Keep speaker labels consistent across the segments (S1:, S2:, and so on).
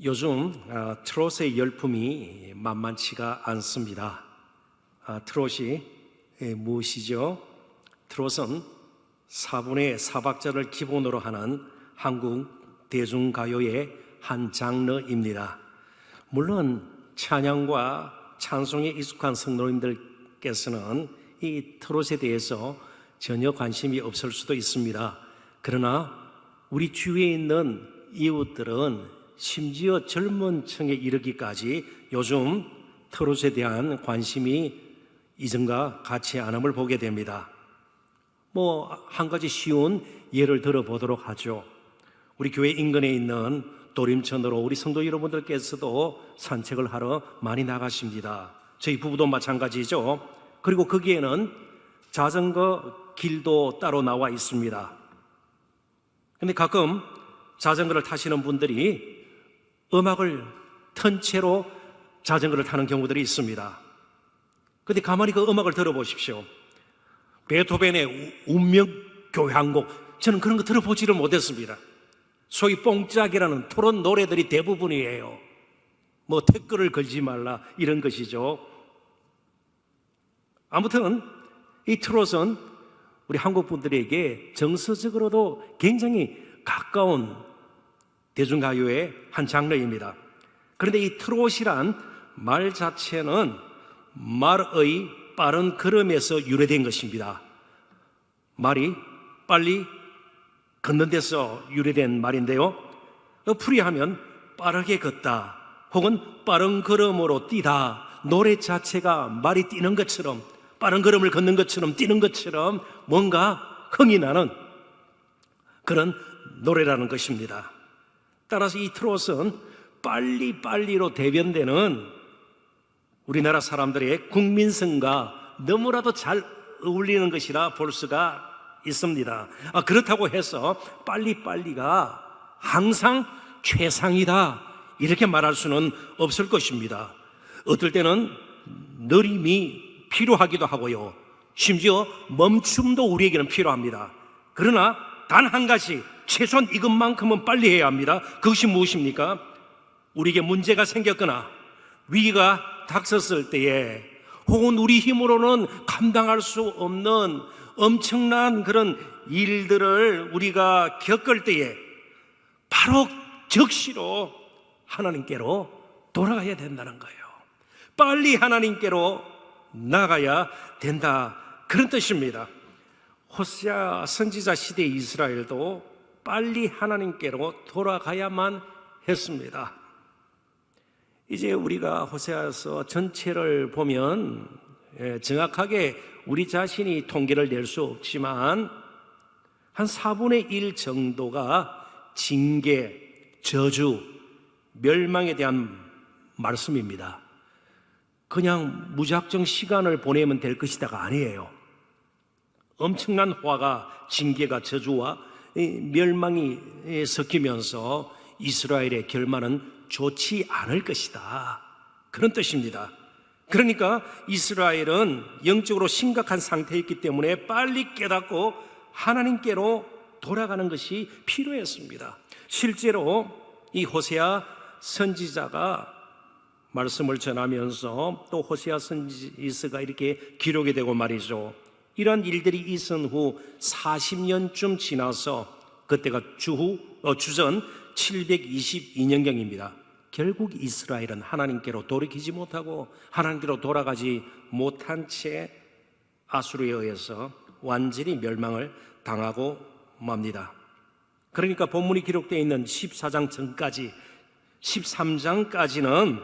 S1: 요즘 트롯의 열풍이 만만치가 않습니다. 트롯이 무엇이죠? 트롯은 4분의 4박자를 기본으로 하는 한국 대중가요의 한 장르입니다. 물론 찬양과 찬송에 익숙한 성도님들께서는 이 트롯에 대해서 전혀 관심이 없을 수도 있습니다. 그러나 우리 주위에 있는 이웃들은 심지어 젊은 층에 이르기까지 요즘 트롯에 대한 관심이 이전과 같지 않음을 보게 됩니다. 한 가지 쉬운 예를 들어보도록 하죠. 우리 교회 인근에 있는 도림천으로 우리 성도 여러분들께서도 산책을 하러 많이 나가십니다. 저희 부부도 마찬가지죠. 그리고 거기에는 자전거 길도 따로 나와 있습니다. 근데 가끔 자전거를 타시는 분들이 음악을 튼 채로 자전거를 타는 경우들이 있습니다. 근데 가만히 그 음악을 들어보십시오. 베토벤의 운명교향곡, 저는 그런 거 들어보지를 못했습니다. 소위 뽕짝이라는 토론 노래들이 대부분이에요. 댓글을 걸지 말라 이런 것이죠. 아무튼 이 트롯은 우리 한국 분들에게 정서적으로도 굉장히 가까운 대중가요의 한 장르입니다. 그런데 이 트롯이란 말 자체는 말의 빠른 걸음에서 유래된 것입니다. 말이 빨리 걷는 데서 유래된 말인데요, 풀이하면 빠르게 걷다 혹은 빠른 걸음으로 뛰다, 노래 자체가 말이 뛰는 것처럼, 빠른 걸음을 걷는 것처럼 뛰는 것처럼 뭔가 흥이 나는 그런 노래라는 것입니다. 따라서 이 트롯은 빨리빨리로 대변되는 우리나라 사람들의 국민성과 너무나도 잘 어울리는 것이라 볼 수가 있습니다. 그렇다고 해서 빨리빨리가 항상 최상이다 이렇게 말할 수는 없을 것입니다. 어떨 때는 느림이 필요하기도 하고요, 심지어 멈춤도 우리에게는 필요합니다. 그러나 단 한 가지, 최소한 이것만큼은 빨리 해야 합니다. 그것이 무엇입니까? 우리에게 문제가 생겼거나 위기가 닥쳤을 때에, 혹은 우리 힘으로는 감당할 수 없는 엄청난 그런 일들을 우리가 겪을 때에 바로 즉시로 하나님께로 돌아가야 된다는 거예요. 빨리 하나님께로 나가야 된다, 그런 뜻입니다. 호세아 선지자 시대 이스라엘도 빨리 하나님께로 돌아가야만 했습니다. 이제 우리가 호세아서 전체를 보면 정확하게 우리 자신이 통계를 낼 수 없지만 한 4분의 1 정도가 징계, 저주, 멸망에 대한 말씀입니다. 그냥 무작정 시간을 보내면 될 것이다가 아니에요. 엄청난 화가, 징계가, 저주와 멸망이 섞이면서 이스라엘의 결말은 좋지 않을 것이다, 그런 뜻입니다. 그러니까 이스라엘은 영적으로 심각한 상태였기 때문에 빨리 깨닫고 하나님께로 돌아가는 것이 필요했습니다. 실제로 이 호세아 선지자가 말씀을 전하면서 또 호세아 선지서가 이렇게 기록이 되고 말이죠. 이러한 일들이 있은 후 40년쯤 지나서, 그때가 주전 722년경입니다. 결국 이스라엘은 하나님께로 돌이키지 못하고 하나님께로 돌아가지 못한 채 아수르에 의해서 완전히 멸망을 당하고 맙니다. 그러니까 본문이 기록되어 있는 14장 전까지 13장까지는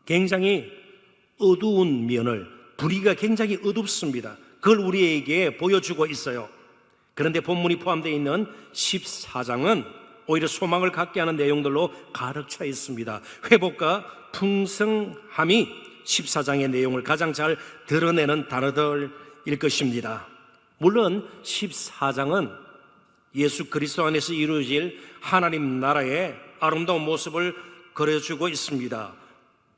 S1: 굉장히 어두운 면을, 분위기가 굉장히 어둡습니다. 그걸 우리에게 보여주고 있어요. 그런데 본문이 포함되어 있는 14장은 오히려 소망을 갖게 하는 내용들로 가득 차 있습니다. 회복과 풍성함이 14장의 내용을 가장 잘 드러내는 단어들일 것입니다. 물론 14장은 예수 그리스도 안에서 이루어질 하나님 나라의 아름다운 모습을 그려주고 있습니다.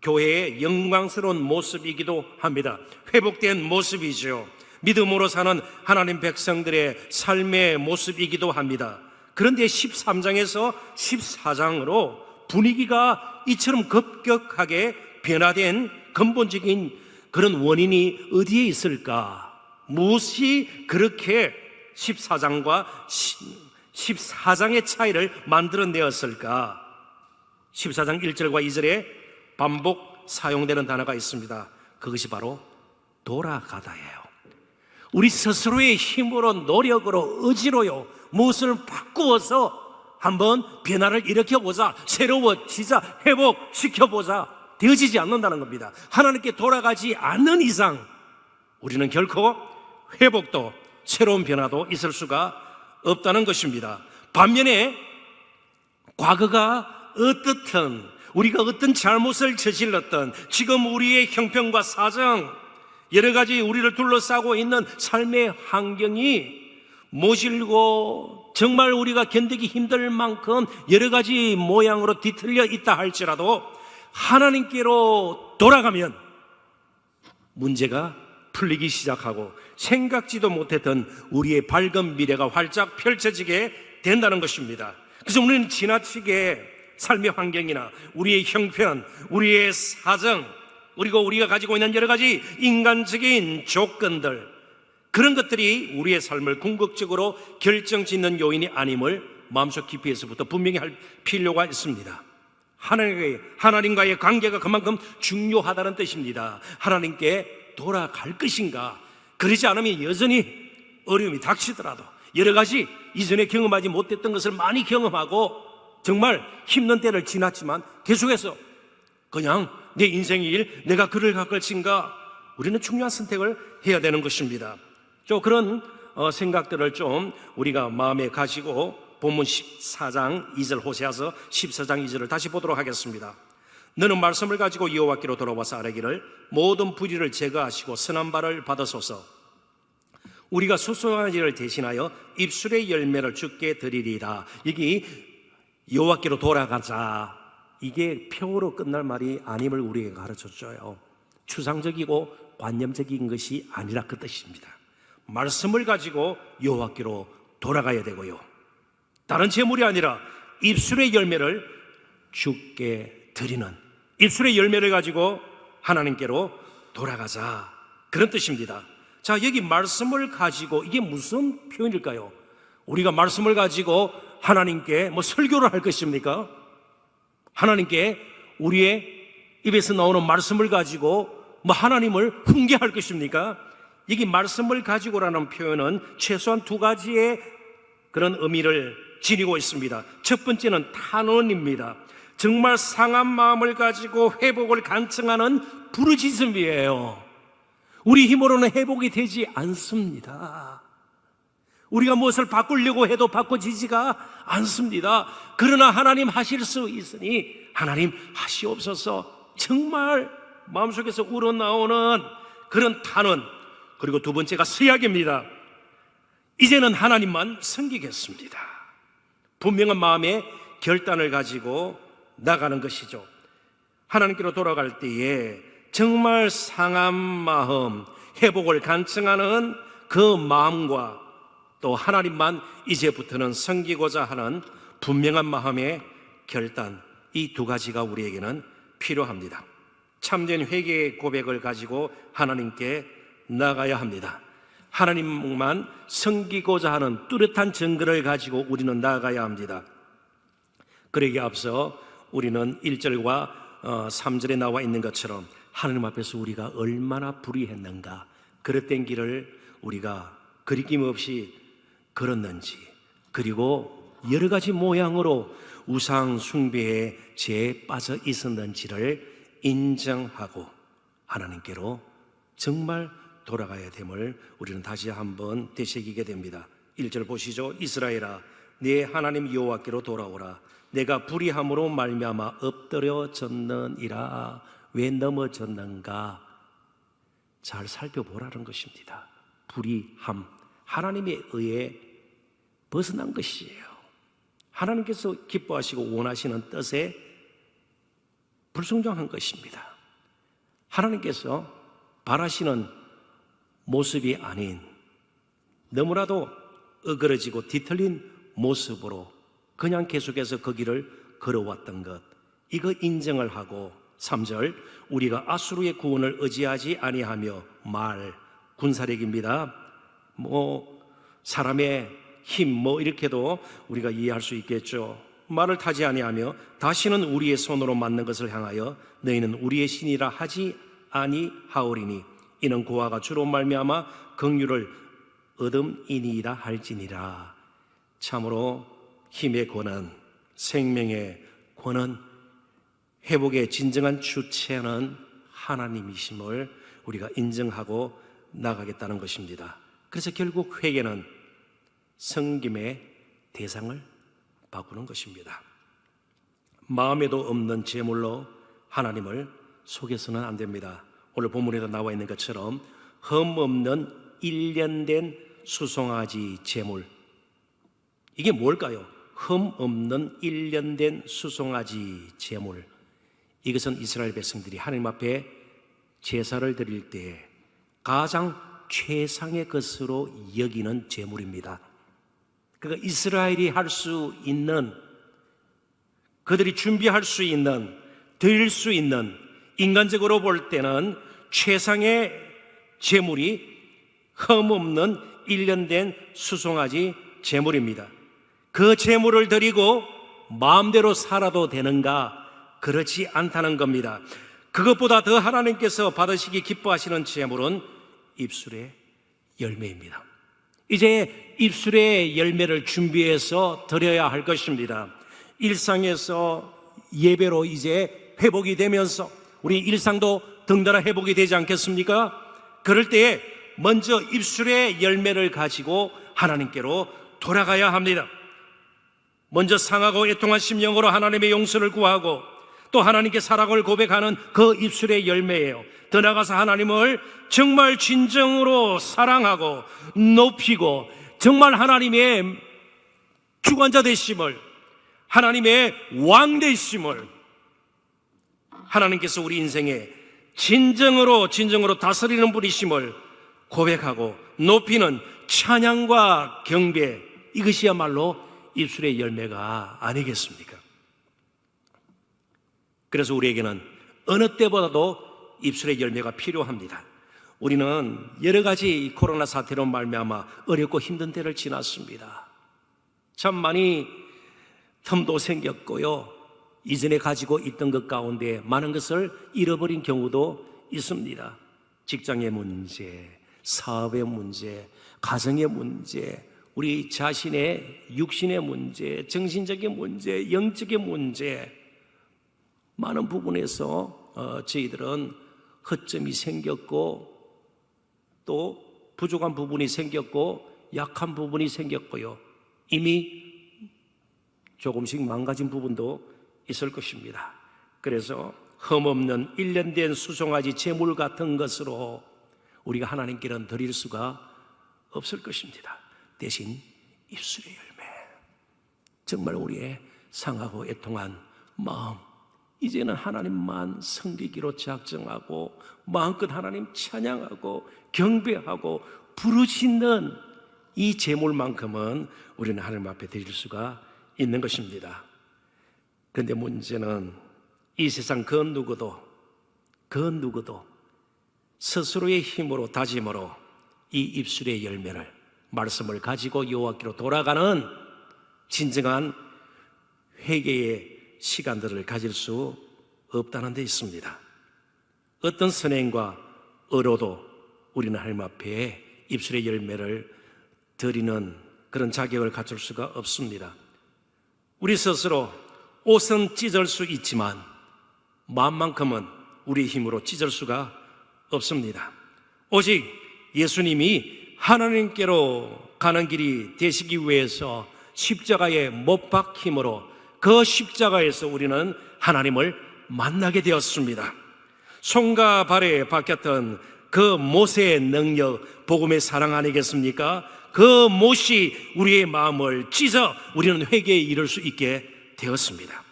S1: 교회의 영광스러운 모습이기도 합니다. 회복된 모습이죠. 믿음으로 사는 하나님 백성들의 삶의 모습이기도 합니다. 그런데 13장에서 14장으로 분위기가 이처럼 급격하게 변화된 근본적인 그런 원인이 어디에 있을까? 무엇이 그렇게 14장과 14장의 차이를 만들어내었을까? 14장 1절과 2절에 반복 사용되는 단어가 있습니다. 그것이 바로 돌아가다예요. 우리 스스로의 힘으로, 노력으로, 의지로요, 무엇을 바꾸어서 한번 변화를 일으켜보자, 새로워지자, 회복시켜보자, 되어지지 않는다는 겁니다. 하나님께 돌아가지 않는 이상 우리는 결코 회복도 새로운 변화도 있을 수가 없다는 것입니다. 반면에 과거가 어떻든, 우리가 어떤 잘못을 저질렀던, 지금 우리의 형편과 사정, 여러 가지 우리를 둘러싸고 있는 삶의 환경이 모질고 정말 우리가 견디기 힘들 만큼 여러 가지 모양으로 뒤틀려 있다 할지라도 하나님께로 돌아가면 문제가 풀리기 시작하고 생각지도 못했던 우리의 밝은 미래가 활짝 펼쳐지게 된다는 것입니다. 그래서 우리는 지나치게 삶의 환경이나 우리의 형편, 우리의 사정, 그리고 우리가 가지고 있는 여러 가지 인간적인 조건들, 그런 것들이 우리의 삶을 궁극적으로 결정짓는 요인이 아님을 마음속 깊이에서부터 분명히 할 필요가 있습니다. 하나님과의 관계가 그만큼 중요하다는 뜻입니다. 하나님께 돌아갈 것인가? 그러지 않으면 여전히 어려움이 닥치더라도 여러 가지 이전에 경험하지 못했던 것을 많이 경험하고 정말 힘든 때를 지났지만 계속해서 그냥 내 인생의 일, 내가 그를 갈 것인가? 우리는 중요한 선택을 해야 되는 것입니다. 좀 그런 생각들을 좀 우리가 마음에 가지고 본문 14장 2절 호세아서 14장 2절을 다시 보도록 하겠습니다. 너는 말씀을 가지고 여호와께로 돌아와서 아뢰기를 모든 불의를 제거하시고 선한 발을 받으소서. 우리가 수송아지 일을 대신하여 입술의 열매를 주께 드리리라. 여기 여호와께로 돌아가자, 이게 표로 끝날 말이 아님을 우리에게 가르쳐줘요. 추상적이고 관념적인 것이 아니라 그 뜻입니다. 말씀을 가지고 여호와께로 돌아가야 되고요, 다른 재물이 아니라 입술의 열매를 주께 드리는, 입술의 열매를 가지고 하나님께로 돌아가자, 그런 뜻입니다. 자, 여기 말씀을 가지고, 이게 무슨 표현일까요? 우리가 말씀을 가지고 하나님께 설교를 할 것입니까? 하나님께 우리의 입에서 나오는 말씀을 가지고 하나님을 훈계할 것입니까? 여기 말씀을 가지고라는 표현은 최소한 두 가지의 그런 의미를 지니고 있습니다. 첫 번째는 탄원입니다. 정말 상한 마음을 가지고 회복을 간청하는 부르짖음이에요. 우리 힘으로는 회복이 되지 않습니다. 우리가 무엇을 바꾸려고 해도 바꿔지지가 않습니다. 그러나 하나님 하실 수 있으니 하나님 하시옵소서, 정말 마음속에서 우러나오는 그런 탄원. 그리고 두 번째가 서약입니다. 이제는 하나님만 섬기겠습니다. 분명한 마음의 결단을 가지고 나가는 것이죠. 하나님께로 돌아갈 때에 정말 상한 마음, 회복을 간청하는 그 마음과 또 하나님만 이제부터는 섬기고자 하는 분명한 마음의 결단, 이 두 가지가 우리에게는 필요합니다. 참된 회개의 고백을 가지고 하나님께 나가야 합니다. 하나님만 섬기고자 하는 뚜렷한 증거를 가지고 우리는 나아가야 합니다. 그러기에 앞서 우리는 1절과 3절에 나와 있는 것처럼 하나님 앞에서 우리가 얼마나 불의했는가, 그릇된 길을 우리가 거리낌 없이 걸었는지, 그리고 여러 가지 모양으로 우상 숭배에 죄에 빠져 있었는지를 인정하고 하나님께로 정말 돌아가야 됨을 우리는 다시 한번 되새기게 됩니다. 1절 보시죠. 이스라엘아, 네 하나님 여호와께로 돌아오라. 내가 불의함으로 말미암아 엎드려졌느니라. 왜 넘어졌는가? 잘 살펴보라는 것입니다. 불의함, 하나님의 의에 벗어난 것이에요. 하나님께서 기뻐하시고 원하시는 뜻에 불순종한 것입니다. 하나님께서 바라시는 모습이 아닌 너무나도 어그러지고 뒤틀린 모습으로 그냥 계속해서 그 길을 걸어왔던 것, 이거 인정을 하고 3절 우리가 아수르의 구원을 의지하지 아니하며 군사력입니다. 사람의 힘 이렇게도 우리가 이해할 수 있겠죠. 말을 타지 아니하며 다시는 우리의 손으로 만든 것을 향하여 너희는 우리의 신이라 하지 아니하오리니 이는 고아가 주로 말미암아 긍휼을 얻음이니이다 할지니라. 참으로 힘의 권한, 생명의 권한, 회복의 진정한 주체는 하나님이심을 우리가 인정하고 나가겠다는 것입니다. 그래서 결국 회개는 섬김의 대상을 바꾸는 것입니다. 마음에도 없는 제물로 하나님을 속여서는 안 됩니다. 오늘 본문에도 나와 있는 것처럼 흠 없는 1년 된 수송아지 제물, 이게 뭘까요? 흠 없는 1년 된 수송아지 제물, 이것은 이스라엘 백성들이 하나님 앞에 제사를 드릴 때 가장 최상의 것으로 여기는 제물입니다. 그러니까 이스라엘이 할 수 있는, 그들이 준비할 수 있는, 드릴 수 있는, 인간적으로 볼 때는 최상의 제물이 흠없는 1년 된 수송아지 제물입니다. 그 제물을 드리고 마음대로 살아도 되는가? 그렇지 않다는 겁니다. 그것보다 더 하나님께서 받으시기 기뻐하시는 제물은 입술의 열매입니다. 이제 입술의 열매를 준비해서 드려야 할 것입니다. 일상에서 예배로 이제 회복이 되면서 우리 일상도 덩달아 회복이 되지 않겠습니까? 그럴 때에 먼저 입술의 열매를 가지고 하나님께로 돌아가야 합니다. 먼저 상하고 애통한 심령으로 하나님의 용서를 구하고 또 하나님께 사랑을 고백하는 그 입술의 열매예요. 더 나아가서 하나님을 정말 진정으로 사랑하고 높이고 정말 하나님의 주관자 되심을, 하나님의 왕 되심을, 하나님께서 우리 인생에 진정으로 다스리는 분이심을 고백하고 높이는 찬양과 경배, 이것이야말로 입술의 열매가 아니겠습니까? 그래서 우리에게는 어느 때보다도 입술의 열매가 필요합니다. 우리는 여러 가지 코로나 사태로 말미암아 어렵고 힘든 때를 지났습니다. 참 많이 틈도 생겼고요, 이전에 가지고 있던 것 가운데 많은 것을 잃어버린 경우도 있습니다. 직장의 문제, 사업의 문제, 가정의 문제, 우리 자신의 육신의 문제, 정신적인 문제, 영적인 문제, 많은 부분에서 저희들은 허점이 생겼고 또 부족한 부분이 생겼고 약한 부분이 생겼고요, 이미 조금씩 망가진 부분도 있을 것입니다. 그래서 흠없는 1년 된 수송아지 제물 같은 것으로 우리가 하나님께는 드릴 수가 없을 것입니다. 대신 입술의 열매, 정말 우리의 상하고 애통한 마음, 이제는 하나님만 섬기기로 작정하고 마음껏 하나님 찬양하고 경배하고 부르짖는 이 제물만큼은 우리는 하나님 앞에 드릴 수가 있는 것입니다. 그런데 문제는 이 세상 그 누구도 스스로의 힘으로 다짐으로 이 입술의 열매를, 말씀을 가지고 여호와께로 돌아가는 진정한 회개의 시간들을 가질 수 없다는 데 있습니다. 어떤 선행과 의로도 우리는 하나님 앞에 입술의 열매를 드리는 그런 자격을 갖출 수가 없습니다. 우리 스스로 옷은 찢을 수 있지만 마음만큼은 우리 힘으로 찢을 수가 없습니다. 오직 예수님이 하나님께로 가는 길이 되시기 위해서 십자가에 못 박힘으로 그 십자가에서 우리는 하나님을 만나게 되었습니다. 손과 발에 박혔던 그 못의 능력, 복음의 사랑 아니겠습니까? 그 못이 우리의 마음을 찢어 우리는 회개에 이를 수 있게 되었습니다.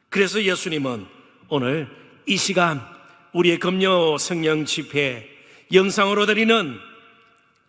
S1: 그래서 예수님은 오늘 이 시간 우리의 금요 성령 집회, 영상으로 드리는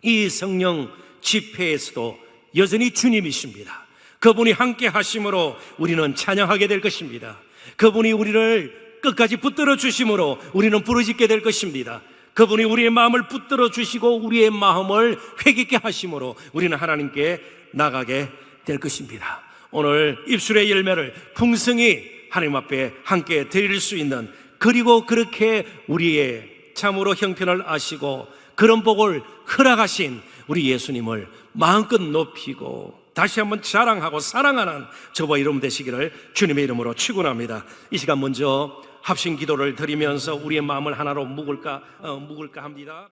S1: 이 성령 집회에서도 여전히 주님이십니다. 그분이 함께 하심으로 우리는 찬양하게 될 것입니다. 그분이 우리를 끝까지 붙들어 주심으로 우리는 부르짖게 될 것입니다. 그분이 우리의 마음을 붙들어 주시고 우리의 마음을 회개케 하심으로 우리는 하나님께 나가게 될 것입니다. 오늘 입술의 열매를 풍성히 하나님 앞에 함께 드릴 수 있는, 그리고 그렇게 우리의 참으로 형편을 아시고 그런 복을 허락하신 우리 예수님을 마음껏 높이고 다시 한번 자랑하고 사랑하는 저와 여러분 되시기를 주님의 이름으로 축원합니다. 이 시간 먼저 합심 기도를 드리면서 우리의 마음을 하나로 묶을까 합니다.